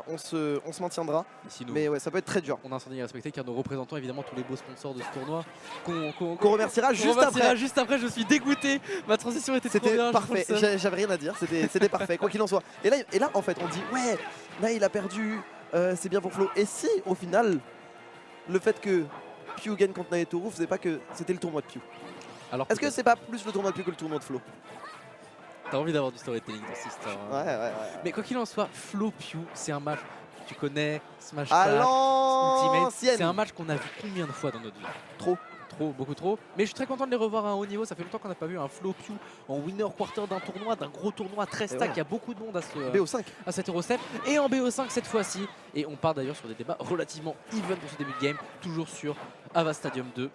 on se maintiendra. Ici, Mais ouais, ça peut être très dur. On a un standing à respecter car nous représentons évidemment tous les beaux sponsors de ce tournoi. Qu'on remerciera juste après. Juste après, je suis dégoûté. Ma transition était trop bien. C'était parfait, j'avais rien à dire, c'était parfait, quoi qu'il en soit. Et là, en fait, on dit, ouais, là, il a perdu, c'est bien pour Flo. Et si, au final, le fait que Pew gagne contre Naetoru faisait pas que c'était le tournoi de Pew? Est-ce que c'est pas plus le tournoi de Pew que le tournoi de Flo? T'as envie d'avoir du storytelling dans cette histoire. Hein. Ouais. Mais quoi qu'il en soit, Flo Pew, c'est un match, tu connais, Smash à 4, Ultimate, l'ancienne. c'est un match qu'on a vu combien de fois dans notre vie? Trop, beaucoup trop. Mais je suis très content de les revoir à un haut niveau. Ça fait longtemps qu'on n'a pas vu un Flo Pew en winner quarter d'un tournoi, d'un gros tournoi très stack. Il y a beaucoup de monde à ce BO5. à cet Eurostep et en BO5 cette fois-ci. Et on part d'ailleurs sur des débats relativement even pour ce début de game, toujours sur Ava Stadium 2.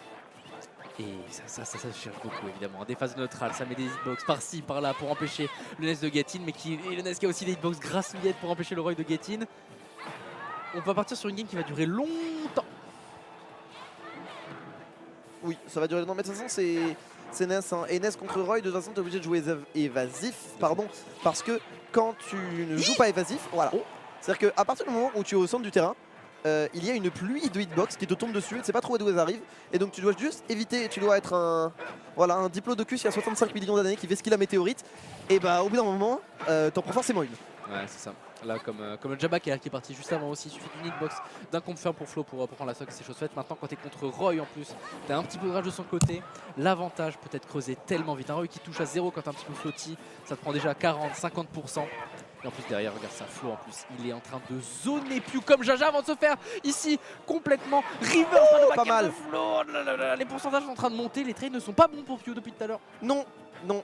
Et ça se cherche beaucoup évidemment. Des phases neutrales, ça met des hitbox par-ci, par-là pour empêcher le Ness de Getin, mais le Ness qui a aussi des hitbox grâce Miette pour empêcher le Roy de Getin. On va partir sur une game qui va durer longtemps. Oui, ça va durer longtemps, mais de toute façon, c'est Ness. Hein. Et Ness contre Roy, de toute façon, t'es obligé de jouer évasif, pardon, parce que quand tu ne joues pas évasif, voilà. C'est-à-dire qu'à partir du moment où tu es au centre du terrain, il y a une pluie de hitbox qui te tombe dessus, tu ne sais pas trop d'où elles arrivent, et donc tu dois juste éviter, tu dois être un diplodocus qui a 65 millions d'années qui fait ce qu'il a météorite, et bah au bout d'un moment, t'en prends forcément une. Ouais, c'est ça. Là, comme le Jabba qui est parti juste avant aussi, il suffit d'une hitbox, d'un confirm pour Flo pour prendre la stock et c'est chose faite. Maintenant, quand tu es contre Roy en plus, tu as un petit peu de rage de son côté. L'avantage peut être creusé tellement vite. Un Roy qui touche à 0 quand tu es un petit peu flotti, ça te prend déjà 40-50%. Et en plus derrière, regarde ça, Flo en plus, il est en train de zoner Pew comme Jaja avant de se faire ici complètement river en train de pas mal. de Flo. Les pourcentages sont en train de monter, les trades ne sont pas bons pour Pew depuis tout à l'heure. Non,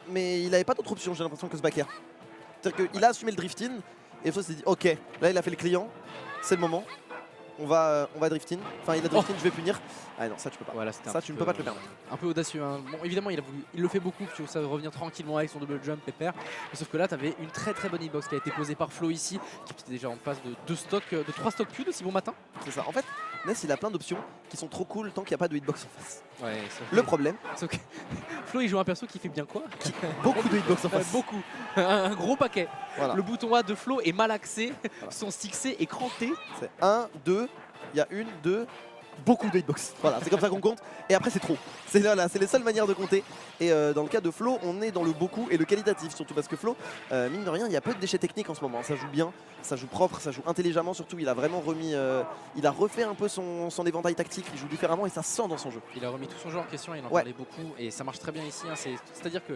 mais il avait pas d'autre option, j'ai l'impression, que ce backer. C'est-à-dire qu'il a assumé le drift in, et Flo s'est dit, ok, là il a fait le client, c'est le moment. On va drift in. Enfin, il a drift in, je vais punir. Ah non, ça tu peux pas. Voilà, ça tu ne peux pas te le permettre. Un peu audacieux. Hein. Bon, évidemment, il le fait beaucoup. Tu ça revenir tranquillement avec son double jump pépère. Mais sauf que là, tu avais une très bonne hitbox qui a été posée par Flo ici, qui était déjà en face de 3 stocks Pew de si bon matin. C'est ça. En fait, Ness il a plein d'options qui sont trop cool tant qu'il n'y a pas de hitbox en face. Ouais, le problème. Sauf que Flo il joue un perso qui fait bien quoi? Beaucoup de hitbox en face. Beaucoup. Un gros paquet. Voilà. Le bouton A de Flo est mal axé. Voilà. Son stick C est cranté. C'est 1, 2. Il y a 1, 2, beaucoup de hitbox. Voilà, c'est comme ça qu'on compte. Et après, c'est trop. C'est les seules manières de compter. Et dans le cas de Flo, on est dans le beaucoup et le qualitatif. Surtout parce que Flo, mine de rien, il y a peu de déchets techniques en ce moment. Ça joue bien, ça joue propre, ça joue intelligemment. Surtout, il a vraiment remis. Il a refait un peu son éventail tactique. Il joue différemment et ça sent dans son jeu. Il a remis tout son jeu en question. Il en parlait beaucoup. Et ça marche très bien ici. Hein. C'est-à-dire que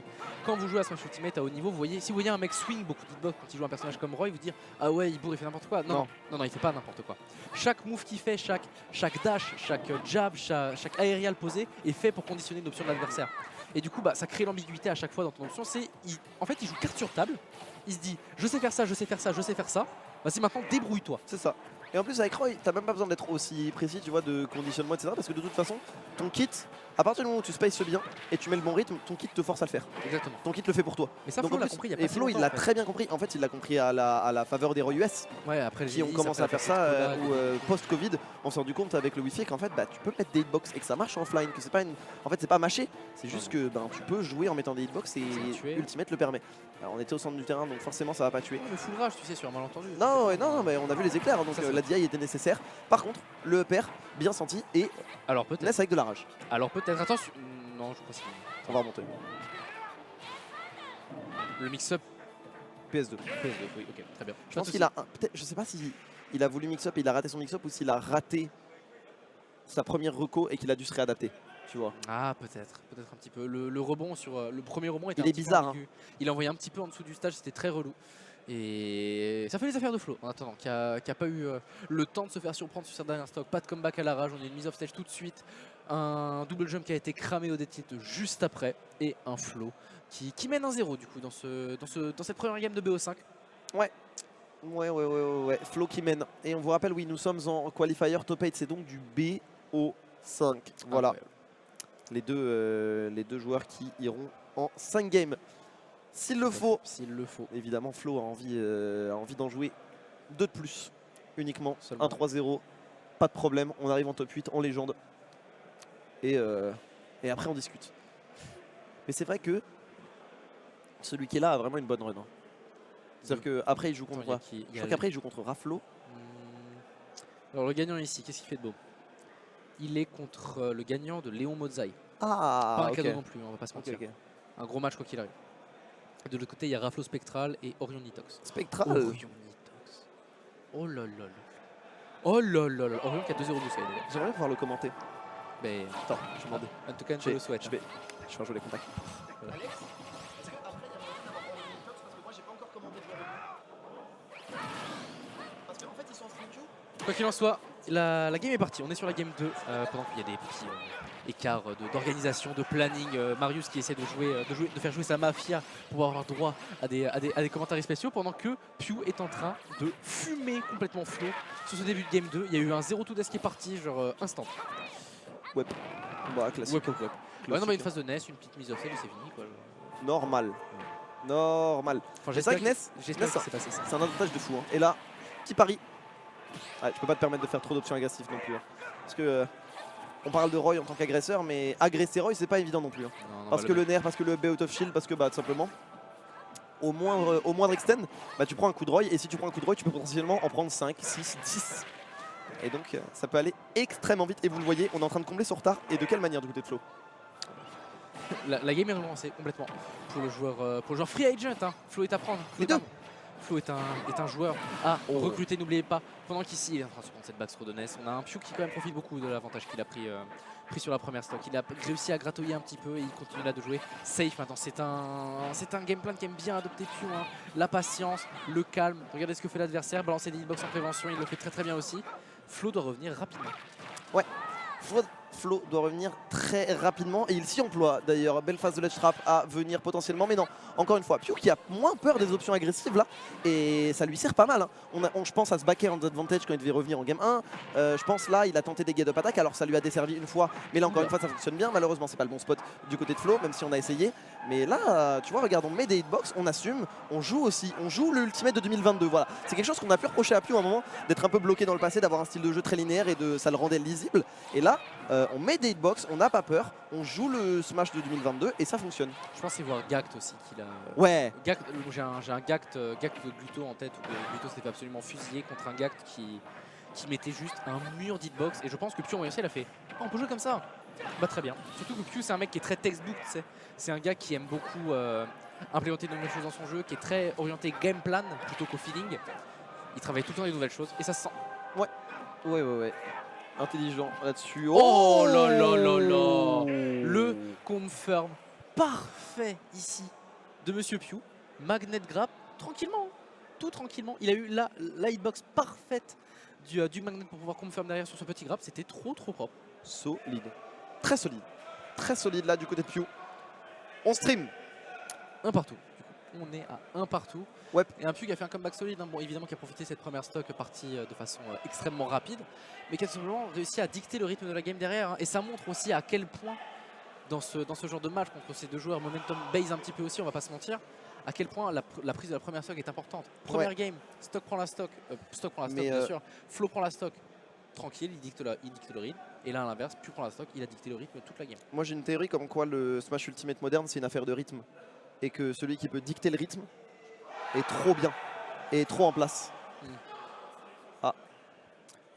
quand vous jouez à Smash Ultimate à haut niveau, vous voyez, si vous voyez un mec swing beaucoup d'hitbox quand il joue un personnage comme Roy, vous dire ah ouais, il bourre, il fait n'importe quoi. Non, il fait pas n'importe quoi. Chaque move qu'il fait, chaque dash, chaque jab, chaque aérial posé est fait pour conditionner une option de l'adversaire. Et du coup, ça crée l'ambiguïté à chaque fois dans ton option. En fait, il joue carte sur table. Il se dit, je sais faire ça, je sais faire ça, je sais faire ça. Vas-y, maintenant, débrouille-toi. C'est ça. Et en plus, avec Roy, t'as même pas besoin d'être aussi précis, tu vois, de conditionnement, etc. Parce que de toute façon, ton kit, à partir du moment où tu spaces bien et tu mets le bon rythme, ton kit te force à le faire. Exactement. Ton kit le fait pour toi. Mais ça, Flo l'a compris. Et Flo, il l'a très bien compris. En fait, il l'a compris à la faveur des Roy US. Ouais, après qui ont commencé à faire ça post-Covid. On s'est rendu compte avec le Wi-Fi qu'en fait, tu peux mettre des hitbox et que ça marche en offline. Que c'est pas en fait, c'est pas mâché. C'est juste que tu peux jouer en mettant des hitbox et Ultimate le permet. Alors, on était au centre du terrain, donc forcément, ça va pas tuer. Le full rage, tu sais, sur un malentendu. Non, mais on a vu les éclairs, donc la DI était nécessaire. Par contre, le upper, bien senti et alors peut-être laisse avec de la rage. Alors peut-être, attention. Non, je crois que on va remonter. Le mix-up PS2. Oui, ok, très bien. Je pense qu'il a je sais pas si il a voulu mix-up et il a raté son mix-up ou s'il a raté sa première reco et qu'il a dû se réadapter. Tu vois. Ah, peut-être un petit peu. Le rebond sur le premier rebond était bizarre. Hein. Il a envoyé un petit peu en dessous du stage, c'était très relou. Et ça fait les affaires de Flo en attendant, qui a pas eu le temps de se faire surprendre sur sa dernière stock. Pas de comeback à la rage, on a une mise off stage tout de suite. Un double jump qui a été cramé au détit juste après. Et un Flo qui mène 1-0 du coup dans cette première game de BO5. Ouais. Flo qui mène. Et on vous rappelle, oui, nous sommes en qualifier top 8, c'est donc du BO5. Voilà. Les deux joueurs qui iront en 5 games. S'il le faut. Évidemment, Flo a envie d'en jouer 2 de plus. Uniquement. 1-3-0. Pas de problème. On arrive en top 8 en légende. Et après, on discute. Mais c'est vrai que celui qui est là a vraiment une bonne run. Hein. C'est-à-dire qu'après il joue contre quoi? Je crois qu'après il joue contre Raflo. Alors le gagnant ici, qu'est-ce qu'il fait de beau? Il est contre le gagnant de Léon Mozai. Ah, pas un cadeau non plus, on va pas se mentir. Ok. Un gros match quoi qu'il arrive. De l'autre côté, il y a Raflo Spectral et Orion Nitox. Spectral. Orion Nitox. Oh là là là. Oh là là là. Orion qui a 2-0 de side. J'aimerais pouvoir le commenter. Mais attends, je demandais. En tout cas, je le souhaite. Je vais faire jouer les contacts. Voilà. Alex, parce qu'après, il y a moyen d'avoir Orion Nitox parce que moi, j'ai pas encore commandé de joueur. Parce qu'en fait, ils sont en stream queue. Quoi qu'il en soit, la game est partie. On est sur la game 2. Pendant qu'il y a des petits écarts d'organisation, de planning. Marius qui essaie de faire jouer sa mafia pour avoir droit à des commentaires spéciaux. Pendant que Pew est en train de fumer complètement Flo sur ce début de game 2. Il y a eu un 0-2 d'Es qui est parti, genre instant. Ouais. Bah, classique. Ouais, non, mais une phase de NES, une petite mise au fait et c'est fini quoi. Normal. Normal. Enfin, j'espère que NES, c'est passé ça. C'est un avantage de fou. Hein. Et là, petit pari. Ouais, je peux pas te permettre de faire trop d'options agressives non plus. Hein. Parce que on parle de Roy en tant qu'agresseur, mais agresser Roy c'est pas évident non plus. Hein. Non, parce que le nerf, parce que le B out of shield, parce que bah tout simplement au moindre extend, bah tu prends un coup de Roy et si tu prends un coup de Roy, tu peux potentiellement en prendre 5, 6, 10. Et donc ça peut aller extrêmement vite et vous le voyez, on est en train de combler son retard et de quelle manière du côté de Flo? La game est relancée complètement pour le joueur free agent. Hein. Flo est à prendre. Flo est un joueur à recruter, n'oubliez pas. Pendant qu'ici, il est en train de se prendre cette backthrow de NES. On a un Pew qui quand même profite beaucoup de l'avantage qu'il a pris sur la première stock. Il a réussi à gratouiller un petit peu et il continue là de jouer safe maintenant. C'est un game plan qui aime bien adopter Pew. Hein. La patience, le calme. Regardez ce que fait l'adversaire. Balancer des hitbox en prévention, il le fait très très bien aussi. Flo doit revenir rapidement. Ouais. Flo doit revenir très rapidement et il s'y emploie d'ailleurs. Belle phase de ledge trap à venir potentiellement, mais non, encore une fois, Pew qui a moins peur des options agressives là et ça lui sert pas mal. Hein. Je pense à se backer en advantage quand il devait revenir en game 1. Je pense là, il a tenté des get up attack, alors ça lui a desservi une fois, mais là encore une fois ça fonctionne bien. Malheureusement, c'est pas le bon spot du côté de Flo, même si on a essayé. Mais là, tu vois, regarde, on met des hitbox, on assume, on joue aussi, on joue le ultimate de 2022. Voilà, c'est quelque chose qu'on a pu reprocher à Pew à un moment, d'être un peu bloqué dans le passé, d'avoir un style de jeu très linéaire et ça le rendait lisible. Et là, on met des hitbox, on n'a pas peur, on joue le Smash de 2022 et ça fonctionne. Je pense c'est voir Gact aussi qu'il a. Ouais. J'ai un Gact de Gluto en tête où Gluto s'était fait absolument fusiller contre un Gact qui mettait juste un mur d'hitbox et je pense que Pew en réussi, il a fait on peut jouer comme ça. Bah très bien. Surtout que Pew c'est un mec qui est très textbook, tu sais. C'est un gars qui aime beaucoup implémenter de nouvelles choses dans son jeu, qui est très orienté game plan plutôt qu'au feeling. Il travaille tout le temps des nouvelles choses et ça se sent. Ouais. Intelligent là-dessus. Oh là là là là. Le confirm parfait ici de Monsieur Pew. Magnet grab tranquillement, tout tranquillement. Il a eu la hitbox parfaite du magnet pour pouvoir confirm derrière sur ce petit grab. C'était trop propre. Solide. Très solide. Très solide là du côté de Pew. On stream. Un partout. On est à un partout. Ouais. Et un Pew qui a fait un comeback solide, hein. Bon, évidemment qui a profité de cette première stock partie de façon extrêmement rapide, mais qui a tout simplement réussi à dicter le rythme de la game derrière. Hein. Et ça montre aussi à quel point, dans ce genre de match contre ces deux joueurs, momentum base un petit peu aussi, on va pas se mentir, à quel point la prise de la première stock est importante. Première game, stock prend la stock, bien sûr, Flo prend la stock, tranquille, il dicte le rythme. Et là à l'inverse, Pew prend la stock, il a dicté le rythme toute la game. Moi j'ai une théorie comme quoi le Smash Ultimate moderne c'est une affaire de rythme. Et que celui qui peut dicter le rythme est trop bien et trop en place. Ah.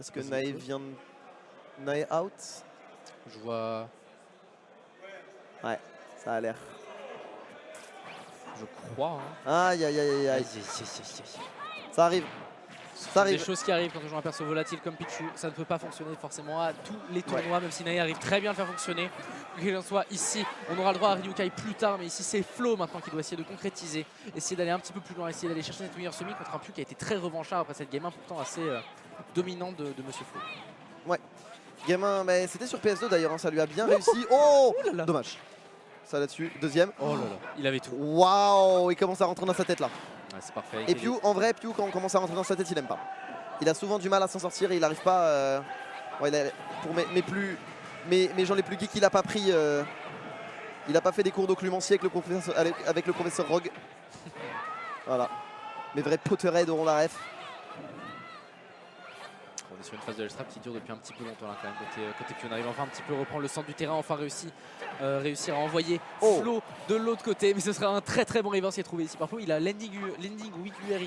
Est-ce que Nae vient de... Nae out? Je vois... Ouais, ça a l'air. Je crois. Hein. Aïe. Ça arrive. Ça arrive. Des choses qui arrivent quand on joue un perso volatile comme Pichu, ça ne peut pas fonctionner forcément à tous les tournois, même si Nae arrive très bien à le faire fonctionner. Qu'il en soit ici, on aura le droit à Ryukai plus tard, mais ici c'est Flo maintenant qui doit essayer de concrétiser, essayer d'aller un petit peu plus loin, essayer d'aller chercher cette meilleure semi contre un Pew qui a été très revanchard après cette game 1 pourtant assez dominante de Monsieur Flo. Ouais. Game 1, mais c'était sur PS2 d'ailleurs, hein, ça lui a bien réussi. Oh là. Dommage. Ça là-dessus, deuxième. Oh là là, il avait tout. Waouh, il commence à rentrer dans sa tête là. Ouais, c'est parfait. Et Pew, en vrai, Pew, quand on commence à rentrer dans sa tête, il aime pas. Il a souvent du mal à s'en sortir et il n'arrive pas. Ouais, pour mes gens les plus geeks, il a pas pris. Il a pas fait des cours d'occlumencier avec le professeur Rogue. Voilà. Mes vrais Potterheads auront la ref. sur une phase de L-Strap qui dure depuis un petit peu longtemps là quand même côté Q. On arrive enfin un petit peu à reprendre le centre du terrain, enfin réussir à envoyer Flo de l'autre côté. Mais ce sera un très très bon reverse qui est trouvé ici par Flo. Il a landing with UR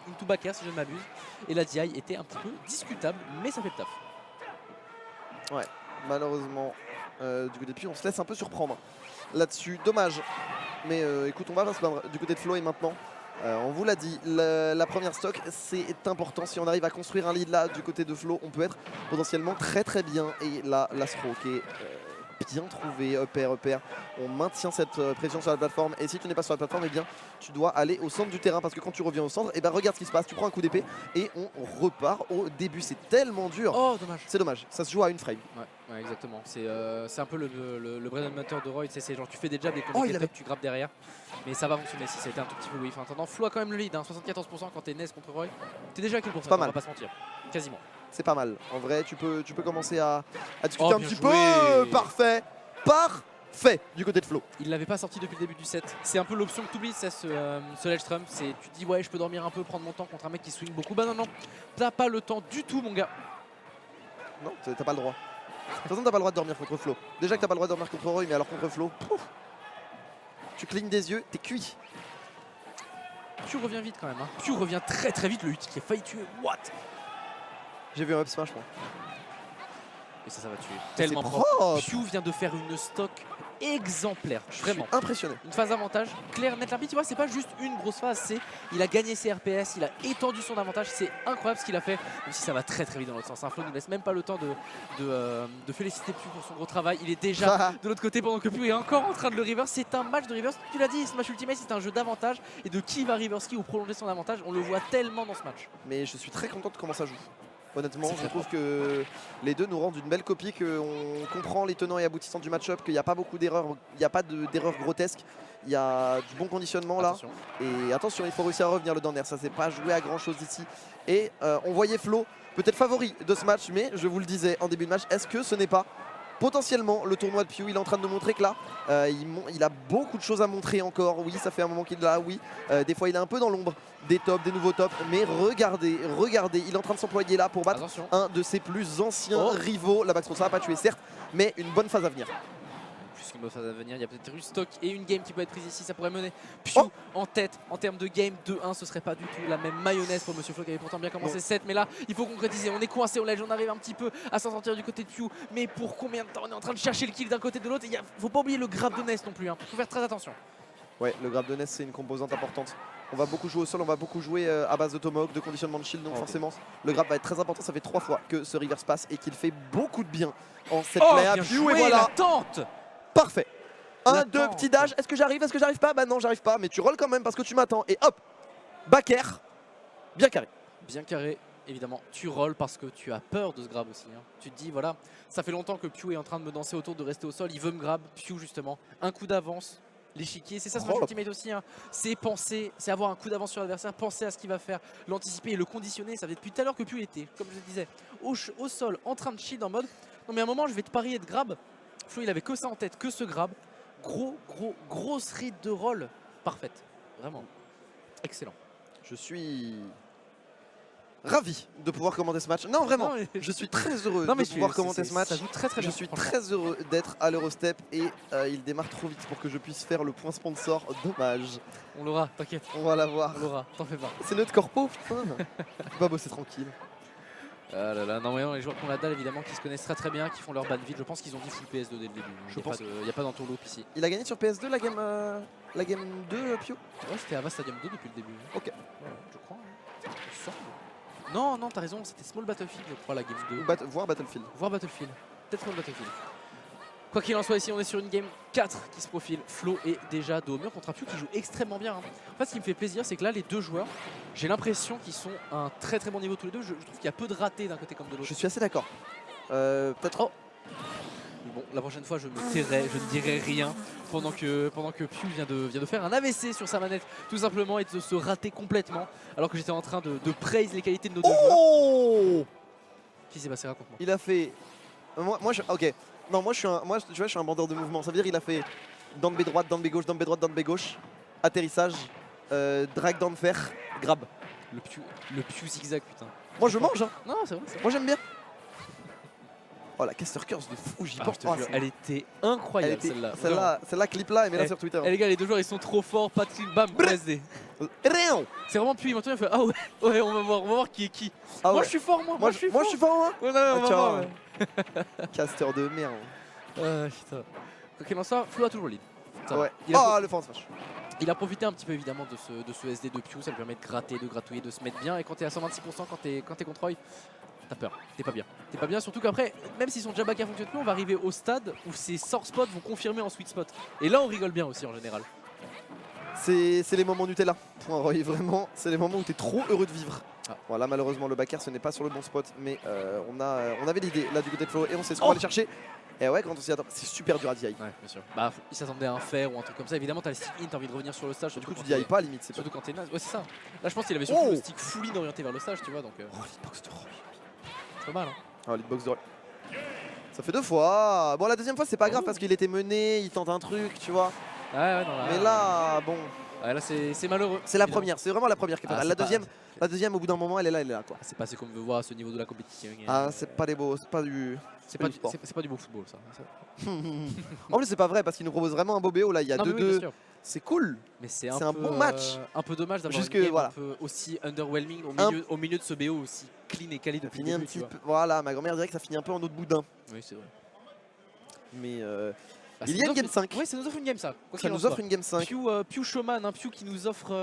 into back air si je ne m'abuse. Et la DI était un petit peu discutable, mais ça fait le taf. Ouais, malheureusement, du côté de Q, on se laisse un peu surprendre là-dessus. Dommage. Mais écoute, on va pas se plaindre du côté de Flo et maintenant. On vous l'a dit, la première stock c'est important. Si on arrive à construire un lead là du côté de Flo, on peut être potentiellement très très bien. Et là, l'Astro qui est bien trouvé, upper. On maintient cette pression sur la plateforme. Et si tu n'es pas sur la plateforme, eh bien tu dois aller au centre du terrain. Parce que quand tu reviens au centre, eh ben, regarde ce qui se passe. Tu prends un coup d'épée et on repart au début. C'est tellement dur. Oh dommage. C'est dommage, ça se joue à une frame. Ouais exactement. C'est un peu le bread and butter de Roy. C'est genre tu fais des jabs et quand tu grappes derrière. Mais ça va fonctionner si ça a été un tout petit peu wave. En attendant, Flo a quand même le lead, hein, 74% quand t'es Ness contre Roy. T'es déjà à quel pourcentage? On va pas se mentir. Quasiment. C'est pas mal. En vrai, tu peux commencer à discuter un petit joué. peu. Parfait du côté de Flo. Il l'avait pas sorti depuis le début du set. C'est un peu l'option que tu oublies, ce Ledgestrom. Tu te dis ouais, je peux dormir un peu, prendre mon temps contre un mec qui swing beaucoup. Bah non, t'as pas le temps du tout, mon gars. Non, t'as pas le droit. De toute façon, t'as pas le droit de dormir contre Flo. Déjà que t'as pas le droit de dormir contre Roy, mais alors contre Flo, pouf, tu clignes des yeux, t'es cuit. Pew revient vite quand même. Hein. Pew revient très très vite. Le hit qui a failli tuer. What? J'ai vu un up smash, moi. Et ça va tuer. Tellement propre. Pew vient de faire une stock exemplaire. Vraiment. Impressionné. Une phase d'avantage. Claire, net, limpide. Tu vois, c'est pas juste une grosse phase. Il a gagné ses RPS. Il a étendu son avantage. C'est incroyable ce qu'il a fait. Même si ça va très très vite dans l'autre sens. Flo ne laisse même pas le temps de féliciter Pew pour son gros travail. Il est déjà de l'autre côté pendant que Pew est encore en train de le reverse. C'est un match de reverse. Tu l'as dit, Smash Ultimate, c'est un jeu d'avantage. Et de qui va reverse qui ou prolonger son avantage. On le voit tellement dans ce match. Mais je suis très content de comment ça joue. Honnêtement, je trouve que les deux nous rendent une belle copie, qu'on comprend les tenants et aboutissants du match-up, qu'il n'y a pas beaucoup d'erreurs, il n'y a pas d'erreurs grotesques, il y a du bon conditionnement là. Attention. Et attention, il faut réussir à revenir le down air, ça s'est pas joué à grand chose ici. Et on voyait Flo peut-être favori de ce match, mais je vous le disais en début de match, est-ce que ce n'est pas potentiellement le tournoi de Pew? Il est en train de nous montrer que là, il a beaucoup de choses à montrer encore. Oui, ça fait un moment qu'il est là, oui. Des fois, il est un peu dans l'ombre des tops, des nouveaux tops. Mais regardez, il est en train de s'employer là pour battre un de ses plus anciens rivaux. La backthrow, ça va pas tuer, certes, mais une bonne phase à venir. Plus qu'une bonne phase à venir, il y a peut-être une stock et une game qui peut être prise ici. Ça pourrait mener Pew en tête en termes de game 2-1. Ce serait pas du tout la même mayonnaise pour Monsieur Flo qui avait pourtant bien commencé 7. Mais là, il faut concrétiser. On est coincé au ledge, on arrive un petit peu à s'en sortir du côté de Pew. Mais pour combien de temps on est en train de chercher le kill d'un côté de l'autre? Il faut pas oublier le grab de Ness non plus. Faut faire très attention. Ouais, le grab de Ness, c'est une composante importante. On va beaucoup jouer au sol, on va beaucoup jouer à base de tomahawk, de conditionnement de shield. Donc forcément, le grab va être très important. Ça fait 3 fois que ce reverse passe et qu'il fait beaucoup de bien en cette play à Pew. Et voilà. Parfait. Un, deux, petit dash. Est-ce que j'arrive pas? Bah non, j'arrive pas, mais tu rolls quand même parce que tu m'attends. Et hop, back air, bien carré. Bien carré, évidemment. Tu rolls parce que tu as peur de ce grab aussi. Hein. Tu te dis, voilà, ça fait longtemps que Pew est en train de me danser autour, de rester au sol. Il veut me grab. Pew, justement, un coup d'avance. L'échiquier, c'est ça Smash Ultimate aussi, hein. C'est penser, c'est avoir un coup d'avance sur l'adversaire, penser à ce qu'il va faire, l'anticiper et le conditionner. Ça fait depuis tout à l'heure que Pew était, comme je le disais, au sol, en train de shield en mode non mais à un moment je vais te parier de grab. Flo il avait que ça en tête, que ce grab. Grosse read de roll parfaite, vraiment excellent. Je suis ravi de pouvoir commenter ce match. Non, vraiment, je suis très heureux de pouvoir commenter ce match. Ça joue très bien, je suis très heureux d'être à l'Eurostep et il démarre trop vite pour que je puisse faire le point sponsor. Dommage. On l'aura, t'inquiète. On va l'avoir. On l'aura, t'en fais pas. C'est notre corpo, putain. On va bosser tranquille. Ah là là, non, mais les joueurs qui ont la dalle évidemment, qui se connaissent très bien, qui font leur ban vide, je pense qu'ils ont dit full PS2 dès le début. Il n'y a pas d'entourloupe ici. Il a gagné sur PS2 la game 2, Pew? Ouais, c'était Ava Stadium 2 depuis le début. Ok. Je crois. Non, t'as raison, c'était Small Battlefield, je crois, la game 2. Voir Battlefield. Voir Battlefield. Peut-être Small Battlefield. Quoi qu'il en soit, ici on est sur une game 4 qui se profile. Flo est déjà dos au mur contre un Pew qui joue extrêmement bien. Hein. En fait, ce qui me fait plaisir, c'est que là, les deux joueurs, j'ai l'impression qu'ils sont à un très bon niveau tous les deux. Je trouve qu'il y a peu de ratés d'un côté comme de l'autre. Je suis assez d'accord. Peut-être. Bon, la prochaine fois, je me tairai, je ne dirai rien pendant que Pew vient de faire un AVC sur sa manette, tout simplement, et de se rater complètement, alors que j'étais en train de praise les qualités de nos deux joueurs. Qui s'est passé? Raconte-moi. Il a fait. Ok. Non, moi tu vois, je suis un bandeur de mouvement. Ça veut dire il a fait down B droite, down B gauche, down B droite, down B gauche, atterrissage, drag down fer, grab. Le Pew zigzag, putain. Moi je mange, hein. Non, c'est vrai. Moi j'aime bien. Oh la caster curse de fou, j'y pense. Je te jure, elle était incroyable celle-là. Celle-là, clip là, et mets-la sur Twitter. Eh, les gars, les deux joueurs ils sont trop forts, pas de clean, bam, SD. Rien. C'est vraiment plus, maintenant il fait ah ouais, on va voir qui est qui. Ah moi ouais. je suis fort, moi je suis moi fort. je suis fort, moi. Ouais, non, on va tiens. voir, ouais. Caster de merde. Ah putain. Quoi qu'il en soit, Flo a toujours le lead. Ça Ouais. va. Le force smash. Il a profité un petit peu évidemment de ce SD de Pew, ça lui permet de gratter, de gratouiller, de se mettre bien. Et quand t'es à 126%, quand t'es contre Roy, t'as peur, t'es pas bien. T'es pas bien, surtout qu'après, même si son jab back fonctionne plus, on va arriver au stade où ses sort spots vont confirmer en sweet spot. Et là on rigole bien aussi en général. C'est les moments Nutella pour un Roy, vraiment. C'est les moments où t'es trop heureux de vivre. Voilà, malheureusement le backer ce n'est pas sur le bon spot, mais on avait l'idée là du côté de Flo et on sait ce qu'on va aller chercher. Et ouais, quand on s'y attend, c'est super dur à DI. Ouais, bien sûr. Bah, il s'attendait à un fair ou un truc comme ça. Évidemment, t'as le stick in, t'as envie de revenir sur le stage. Du coup, tu DI pas limite. Surtout quand t'es naze. Ouais, c'est ça. Là, je pense qu'il avait surtout le stick full in orienté vers le stage, tu vois. Donc, hitbox de Roy. C'est pas mal, hein. Ah, l'hitbox de Roy. Ça fait 2 fois. Bon, la deuxième fois, c'est pas grave parce qu'il était mené, il tente un truc, tu vois. Ouais, non, là. Mais là, bon. Ouais, là, c'est malheureux. C'est la première, c'est vraiment la première qui est pas mal. La deuxième, au bout d'un moment, elle est là, quoi. C'est pas ce qu'on veut voir à ce niveau de la compétition. Ah, c'est pas des beaux, c'est pas du. C'est pas du beau football, ça. En plus, c'est pas vrai parce qu'il nous propose vraiment un beau BO là. Il y a 2-2. C'est cool. Mais c'est un bon match. Un peu dommage d'avoir une game un peu aussi underwhelming au milieu de ce BO aussi clean et quali depuis le début. Voilà, ma grand-mère dirait que ça finit un peu en autre boudin. Oui, c'est vrai. Mais il y a une game 5. Oui, ça nous offre une game ça. Ça nous offre une game 5. Pew Showman, un Pew qui nous offre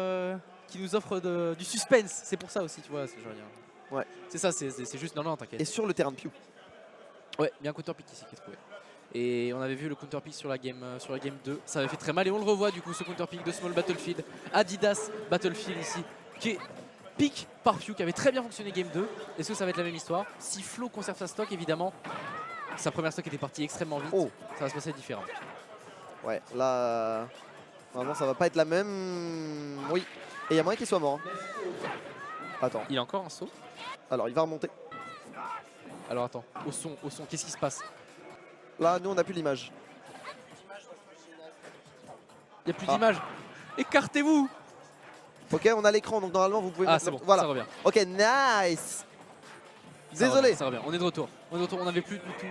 du suspense. C'est pour ça aussi, tu vois. Ouais. C'est ça, c'est juste non, t'inquiète. Et sur le terrain de Pew. Ouais, bien counter pick ici qui est trouvé. Et on avait vu le counter pick sur la game 2. Ça avait fait très mal et on le revoit du coup ce counter pick de Small Battlefield. Adidas Battlefield ici, qui est pick par Pew, qui avait très bien fonctionné game 2. Est-ce que ça va être la même histoire? Si Flo conserve sa stock, évidemment, sa première stock était partie extrêmement vite. Ça va se passer différent. Ouais, là, vraiment ça va pas être la même. Oui, et il y a moyen qu'il soit mort. Attends. Il a encore un saut. Alors il va remonter. Alors attends, au son, qu'est-ce qui se passe? Là, nous on n'a plus l'image. Il n'y a plus d'image. Écartez-vous. Ok, on a l'écran, donc normalement vous pouvez... Ah c'est bon, voilà. ça revient. Ok, nice. Désolé. Ça revient, on est de retour. On n'avait plus du tout...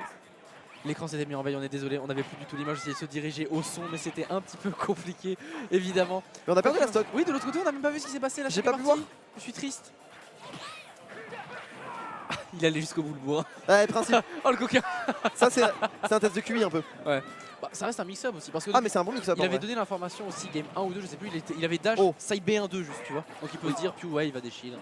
L'écran s'était mis en veille, on est désolé, on n'avait plus du tout l'image, j'essayais de se diriger au son, mais c'était un petit peu compliqué, évidemment. Mais on a perdu la stock. Oui, de l'autre côté, on n'a même pas vu ce qui s'est passé là. J'ai pas pu voir. Je suis triste. Il allait jusqu'au bout le bourrin. Ouais, principe. Oh le coquin. Ça c'est un test de QI un peu. Ouais. Bah, ça reste un mix-up aussi parce que mais c'est un bon mix-up. Il avait donné l'information aussi game 1 ou 2, je sais plus, il avait dash side B1-2 juste, tu vois. Donc il peut se dire puis ouais, il va déchirer.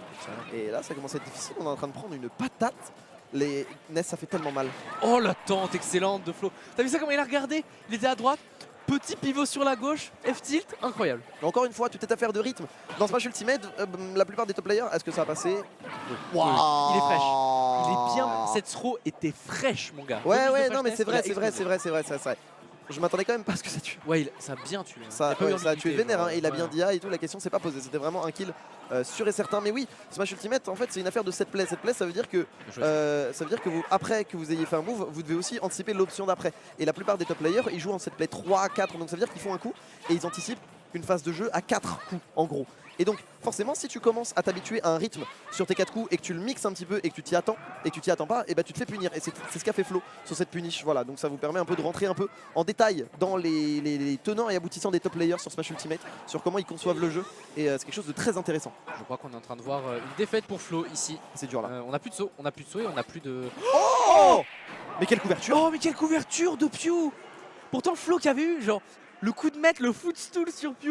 Et là ça commence à être difficile, on est en train de prendre une patate. Les Ness ça fait tellement mal. Oh la tente excellente de Flo. T'as vu ça comment il a regardé? Il était à droite. Petit pivot sur la gauche, F-tilt, incroyable. Mais encore une fois, toute cette affaire de rythme. Dans Smash Ultimate, la plupart des top players, est-ce que ça a passé? Wow. Il est fraîche. Il est bien. Cette throw était fraîche, mon gars. Ouais, non, mais c'est vrai. Je m'attendais quand même pas à ce que ça tue. Ouais, ça a bien tué. Ça a tué vénère, hein, et il a bien dit et tout. La question s'est pas posée. C'était vraiment un kill sûr et certain. Mais oui, Smash Ultimate, en fait, c'est une affaire de set play. Set play, ça veut dire que vous, après que vous ayez fait un move, vous devez aussi anticiper l'option d'après. Et la plupart des top players, ils jouent en set play 3, 4. Donc ça veut dire qu'ils font un coup et ils anticipent une phase de jeu à 4 coups, en gros. Et donc, forcément, si tu commences à t'habituer à un rythme sur tes 4 coups et que tu le mixes un petit peu et que tu t'y attends et que tu t'y attends pas, et bah tu te fais punir. Et c'est ce qu'a fait Flo sur cette punish. Voilà, donc ça vous permet un peu de rentrer un peu en détail dans les tenants et aboutissants des top players sur Smash Ultimate, sur comment ils conçoivent le jeu. Et c'est quelque chose de très intéressant. Je crois qu'on est en train de voir une défaite pour Flo ici. C'est dur là. On n'a plus de saut, et on n'a plus de... Oh, mais quelle couverture! Oh, mais quelle couverture de Pew! Pourtant, Flo qui avait eu genre le coup de mettre le footstool sur Pew.